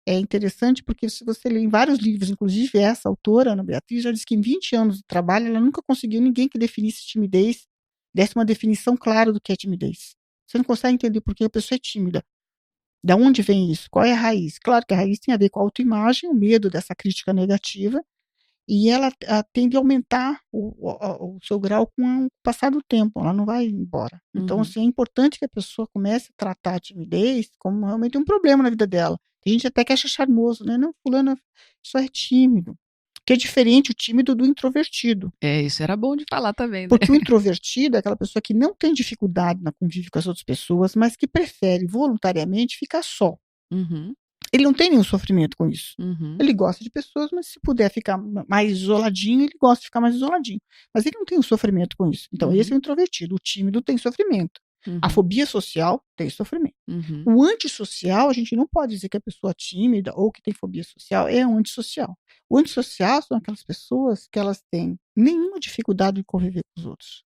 é interessante porque se você lê em vários livros, inclusive essa autora, Ana Beatriz, já disse que em 20 anos de trabalho ela nunca conseguiu ninguém que definisse timidez, desse uma definição clara do que é timidez. Você não consegue entender por que a pessoa é tímida. Da onde vem isso? Qual é a raiz? Claro que a raiz tem a ver com a autoimagem, o medo dessa crítica negativa, e ela tende a aumentar o seu grau com o passar do tempo, ela não vai embora. Então, Uhum. assim, é importante que a pessoa comece a tratar a timidez como realmente um problema na vida dela. Tem gente até que acha charmoso, né? Não, fulano só é tímido. Que é diferente o tímido do introvertido. Isso era bom de falar também, né? Porque o introvertido é aquela pessoa que não tem dificuldade na convívio com as outras pessoas, mas que prefere voluntariamente ficar só. Uhum. Ele não tem nenhum sofrimento com isso. Uhum. Ele gosta de pessoas, mas se puder ficar mais isoladinho, ele gosta de ficar mais isoladinho. Mas ele não tem um sofrimento com isso. Então, esse é Uhum. o introvertido. O tímido tem sofrimento. A Uhum. fobia social tem sofrimento. Uhum. O antissocial, a gente não pode dizer que a pessoa tímida ou que tem fobia social é um antissocial. O antissocial são aquelas pessoas que elas têm nenhuma dificuldade de conviver com os outros,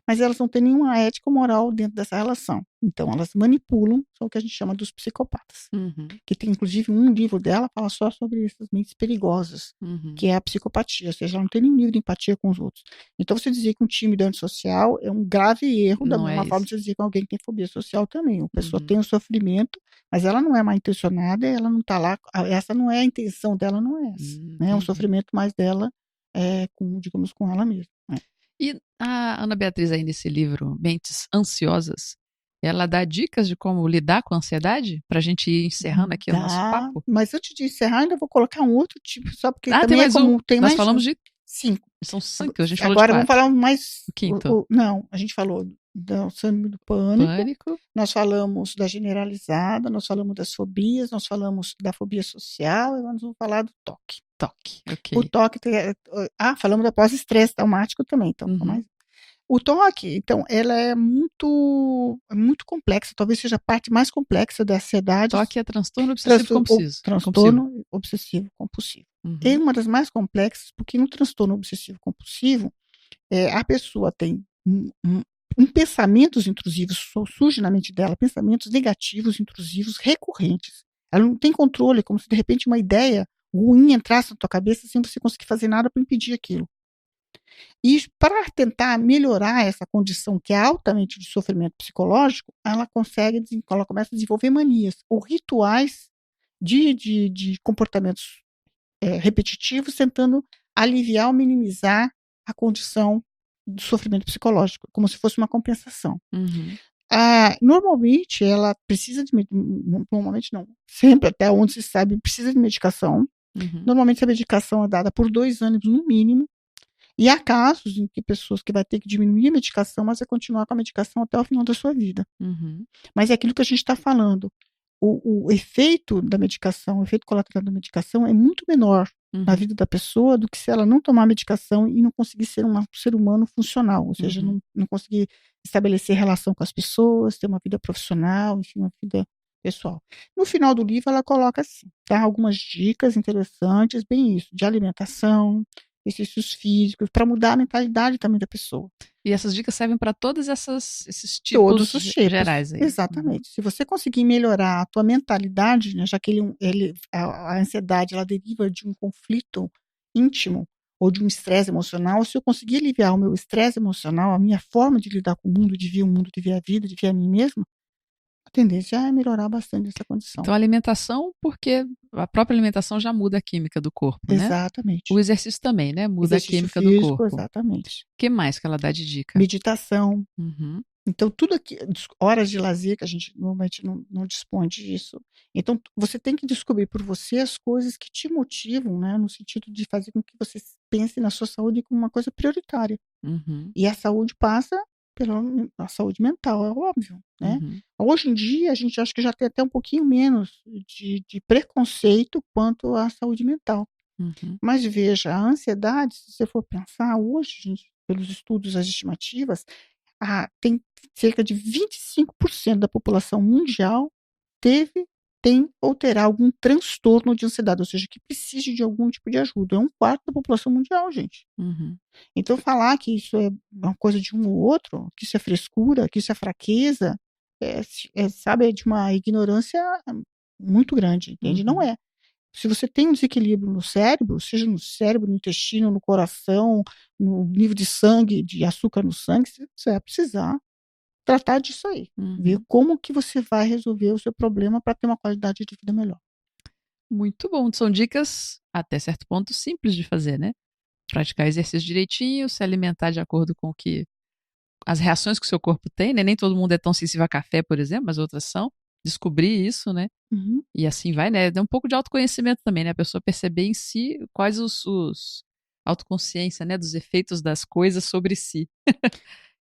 mas elas não têm nenhuma ética ou moral dentro dessa relação. Então, elas manipulam, são o que a gente chama dos psicopatas. Uhum. Que tem, inclusive, um livro dela fala só sobre essas mentes perigosas, Uhum. que é a psicopatia, ou seja, ela não tem nenhum nível de empatia com os outros. Então, você dizer que um tímido é antissocial é um grave erro, da Não é mesma forma isso. que você dizer que alguém que tem fobia social também. A pessoa Uhum. tem o sofrimento, mas ela não é mal intencionada, ela não está lá, essa não é a intenção dela, não é essa. Né? É um Entendi. sofrimento mais dela, digamos, com ela mesma. Né? E A Ana Beatriz, aí nesse livro, Mentes Ansiosas, ela dá dicas de como lidar com a ansiedade? Para a gente ir encerrando aqui o nosso Dá, papo? mas antes de encerrar, ainda vou colocar um outro tipo, só porque Ah, tem também é mais um. comum. Tem Nós mais falamos um. de 5. São 5, a gente falou de Agora vamos 4. falar mais. O quinto. Não, a gente falou do síndrome do pânico, nós falamos da generalizada, nós falamos das fobias, nós falamos da fobia social e nós vamos falar do toque. Ok. O toque. Falamos da pós-estresse traumático também, então. Uhum. O toque, então, ela é muito complexa, talvez seja a parte mais complexa da ansiedade. Toque é transtorno obsessivo compulsivo. Transtorno obsessivo compulsivo. Uhum. É uma das mais complexas, porque no transtorno obsessivo compulsivo, a pessoa tem pensamentos intrusivos, surge na mente dela pensamentos negativos, intrusivos, recorrentes. Ela não tem controle, como se de repente uma ideia ruim entrasse na tua cabeça sem você conseguir fazer nada para impedir aquilo. E para tentar melhorar essa condição que é altamente de sofrimento psicológico, ela começa a desenvolver manias ou rituais de comportamentos repetitivos, tentando aliviar ou minimizar a condição do sofrimento psicológico, como se fosse uma compensação. Uhum. Normalmente ela precisa normalmente não, sempre até onde se sabe, precisa de medicação. Uhum. Normalmente a medicação é dada por 2 anos no mínimo. E há casos em que pessoas que vai ter que diminuir a medicação, mas vai continuar com a medicação até o final da sua vida. Uhum. Mas é aquilo que a gente está falando. O efeito da medicação, o efeito colateral da medicação é muito menor na vida da pessoa do que se ela não tomar a medicação e não conseguir ser um ser humano funcional, ou seja, não conseguir estabelecer relação com as pessoas, ter uma vida profissional, enfim, uma vida pessoal. No final do livro ela coloca assim, dá algumas dicas interessantes, bem isso, de alimentação, exercícios físicos, para mudar a mentalidade também da pessoa. E essas dicas servem para todos esses tipos Todos os tipos, gerais aí. Exatamente. Se você conseguir melhorar a tua mentalidade, né, já que a ansiedade ela deriva de um conflito íntimo ou de um estresse emocional, se eu conseguir aliviar o meu estresse emocional, a minha forma de lidar com o mundo, de ver o mundo, de ver a vida, de ver a mim mesma, a tendência é melhorar bastante essa condição. Então, a alimentação, porque a própria alimentação já muda a química do corpo, né? Exatamente. O exercício também, né? Muda exercício a química físico, do corpo. Exatamente. O que mais que ela dá de dica? Meditação. Uhum. Então, tudo aqui, horas de lazer, que a gente normalmente não dispõe disso. Então, você tem que descobrir por você as coisas que te motivam, né? No sentido de fazer com que você pense na sua saúde como uma coisa prioritária. Uhum. E a saúde passa pela saúde mental, é óbvio, né? Uhum. Hoje em dia, a gente acha que já tem até um pouquinho menos de preconceito quanto à saúde mental. Uhum. Mas veja, a ansiedade, se você for pensar hoje, gente, pelos estudos, as estimativas, tem cerca de 25% da população mundial tem ou terá algum transtorno de ansiedade, ou seja, que precise de algum tipo de ajuda. É 1/4 da população mundial, gente. Uhum. Então, falar que isso é uma coisa de um ou outro, que isso é frescura, que isso é fraqueza, sabe, é de uma ignorância muito grande, entende? Não é. Se você tem um desequilíbrio no cérebro, seja no cérebro, no intestino, no coração, no nível de sangue, de açúcar no sangue, você vai precisar tratar disso aí. Ver como que você vai resolver o seu problema para ter uma qualidade de vida melhor. Muito bom. São dicas, até certo ponto, simples de fazer, né? Praticar exercício direitinho, se alimentar de acordo com as reações que o seu corpo tem, né? Nem todo mundo é tão sensível a café, por exemplo, mas outras são. Descobrir isso, né? Uhum. E assim vai, né? Dá um pouco de autoconhecimento também, né? A pessoa perceber em si quais os autoconsciência, né? Dos efeitos das coisas sobre si.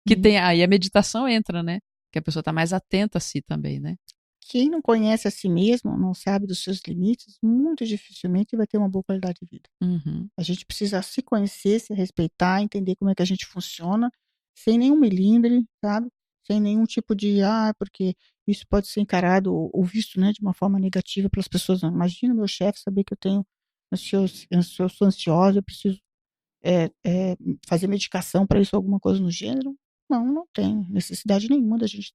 Que tem aí a meditação entra, né? Que a pessoa está mais atenta a si também, né? Quem não conhece a si mesmo, não sabe dos seus limites, muito dificilmente vai ter uma boa qualidade de vida. Uhum. A gente precisa se conhecer, se respeitar, entender como é que a gente funciona, sem nenhum melindre, sabe? Sem nenhum tipo de, porque isso pode ser encarado ou visto, né, de uma forma negativa pelas pessoas. Imagina meu chefe saber que eu sou ansiosa, eu preciso fazer medicação para isso, alguma coisa no gênero. Não tem necessidade nenhuma da gente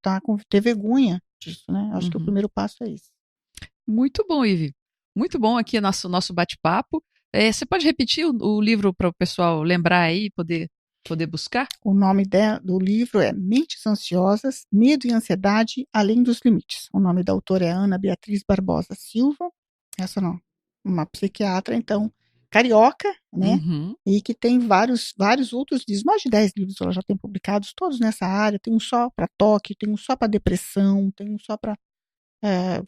ter vergonha disso, né? Acho que o primeiro passo é esse. Muito bom, Ivi. Muito bom aqui nosso bate-papo. Você pode repetir o livro para o pessoal lembrar aí e poder buscar? O nome do livro é Mentes Ansiosas, Medo e Ansiedade Além dos Limites. O nome da autora é Ana Beatriz Barbosa Silva. Essa não, uma psiquiatra, então, carioca, né? Uhum. E que tem vários outros livros, mais de 10 livros ela já tem publicados, todos nessa área. Tem um só para toque, tem um só para depressão, tem um só para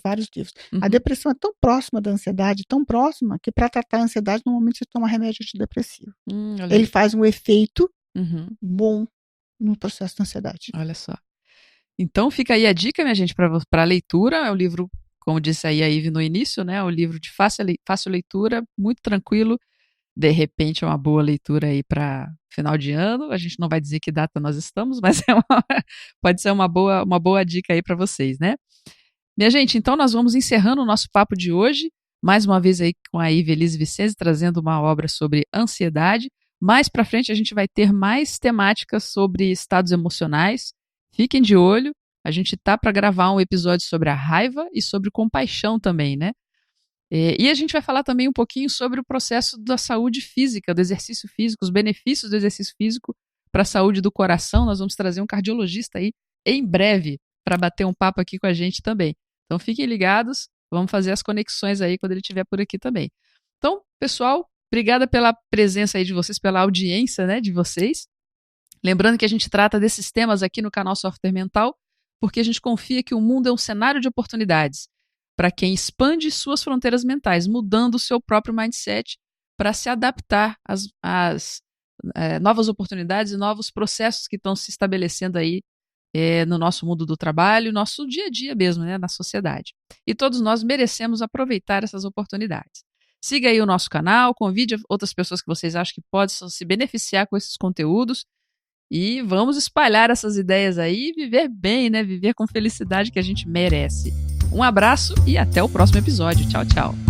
vários livros. A Uhum. depressão é tão próxima da ansiedade, tão próxima, que para tratar a ansiedade, normalmente você toma remédio antidepressivo. Olha Ele aí. faz um efeito Uhum. bom no processo da ansiedade. Olha só. Então fica aí a dica, minha gente, para leitura. É o livro, como disse aí a Ive no início, né? O livro de fácil leitura, muito tranquilo. De repente é uma boa leitura aí para final de ano. A gente não vai dizer que data nós estamos, mas pode ser uma boa dica aí para vocês, né? Minha gente, então nós vamos encerrando o nosso papo de hoje. Mais uma vez aí com a Ive Elise Vicenzi, trazendo uma obra sobre ansiedade. Mais para frente a gente vai ter mais temáticas sobre estados emocionais. Fiquem de olho, a gente tá para gravar um episódio sobre a raiva e sobre compaixão também, né? E a gente vai falar também um pouquinho sobre o processo da saúde física, do exercício físico, os benefícios do exercício físico para a saúde do coração. Nós vamos trazer um cardiologista aí em breve para bater um papo aqui com a gente também. Então fiquem ligados, vamos fazer as conexões aí quando ele estiver por aqui também. Então, pessoal, obrigada pela presença aí de vocês, pela audiência, né, de vocês. Lembrando que a gente trata desses temas aqui no canal Software Mental, porque a gente confia que o mundo é um cenário de oportunidades para quem expande suas fronteiras mentais, mudando o seu próprio mindset para se adaptar às novas oportunidades e novos processos que estão se estabelecendo aí no nosso mundo do trabalho, nosso dia a dia mesmo, né, na sociedade. E todos nós merecemos aproveitar essas oportunidades. Siga aí o nosso canal, convide outras pessoas que vocês acham que possam se beneficiar com esses conteúdos e vamos espalhar essas ideias aí e viver bem, né? Viver com felicidade que a gente merece. Um abraço e até o próximo episódio. Tchau, tchau.